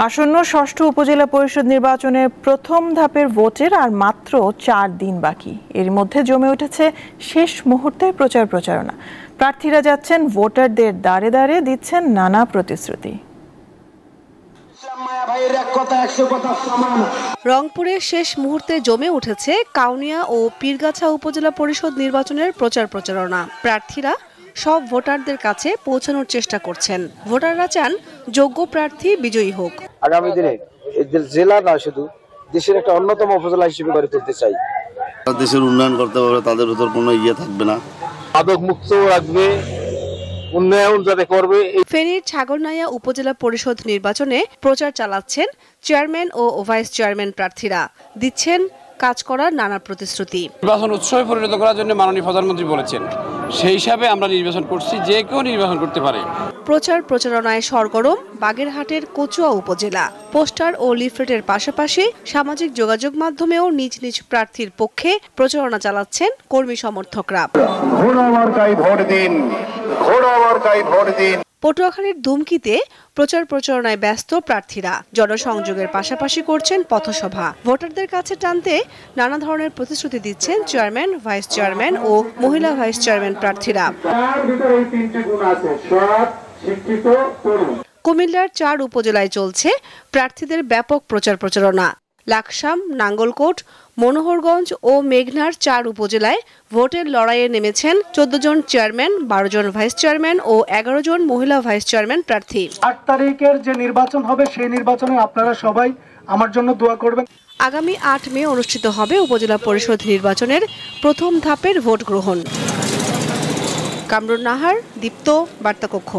আসন্ন ষষ্ঠ উপজেলা পরিষদ নির্বাচনের প্রথম ধাপের ভোটের আর মাত্র 4 দিন বাকি। এর মধ্যে জমে উঠেছে শেষ মুহূর্তের প্রচারণা। প্রার্থীরা যাচ্ছেন ভোটারদের দ্বারে দ্বারে, দিচ্ছেন নানা প্রতিশ্রুতি। রংপুরে শেষ মুহূর্তে জমে উঠেছে কাউনিয়া ও পীরগাছা উপজেলা পরিষদ নির্বাচনের প্রচারণা। প্রার্থীরা সব ভোটারদের কাছে পৌঁছানোর চেষ্টা করছেন। ভোটাররা চান যোগ্য প্রার্থী বিজয়ী হোক। আগামী দিনে জেলা না শুধু দেশের একটা অন্যতম উপজেলা হিসেবে গড়ে তুলতে চাই। দেশের উন্নয়ন করতে পারবে, তাদের ভিতর কোনো থাকবে না, মাদক মুক্ত রাখবে, উন্নয়ন যাতে করবে। ফেনীর ছাগলনাইয়া উপজেলা পরিষদ নির্বাচনে প্রচার চালাচ্ছেন চেয়ারম্যান ও ভাইস চেয়ারম্যান প্রার্থীরা, দিচ্ছেন কাজ করার নানা প্রতিশ্রুতি। নির্বাচন উৎসবে পরিণত করার জন্য মাননীয় প্রধানমন্ত্রী বলেছেন, সেই হিসাবে আমরা নির্বাচন করছি, যে কেউ নির্বাচন করতে পারে। প্রচারণায় সরগরম বাগেরহাটের কচুয়া উপজেলা। পোস্টার ও লিফলেটের পাশাপাশি সামাজিক যোগাযোগ মাধ্যমেও নিজ নিজ প্রার্থীর পক্ষে প্রচারণা চালাচ্ছেন কর্মী সমর্থকরা। পটুয়াখালীর দুমকিতে প্রচারণায় ব্যস্ত প্রার্থীরা। জনসংযোগের পাশাপাশি করছেন পথসভা। ভোটারদের কাছে টানতে নানা ধরনের প্রতিশ্রুতি দিচ্ছেন চেয়ারম্যান, ভাইস চেয়ারম্যান ও মহিলা ভাইস চেয়ারম্যান প্রার্থীরা। কুমিল্লার 4 উপজেলায় চলছে প্রার্থীদের ব্যাপক প্রচারণা। লাকসাম, নাঙ্গলকোট, মনোহরগঞ্জ ও মেঘনার 4 উপজেলায় ভোটের লড়াইয়ে নেমেছেন 14 জন চেয়ারম্যান, 12 জন ভাইস চেয়ারম্যান ও 11 জন মহিলা ভাইস চেয়ারম্যান প্রার্থী। 8 তারিখের যে নির্বাচন হবে, সেই নির্বাচনে আপনারা সবাই আমার জন্য দোয়া করবেন। আগামী 8 মে অনুষ্ঠিত হবে উপজেলা পরিষদ নির্বাচনের প্রথম ধাপের ভোট গ্রহণ। কামরুন নাহার, দীপ্ত, বার্তা কক্ষ।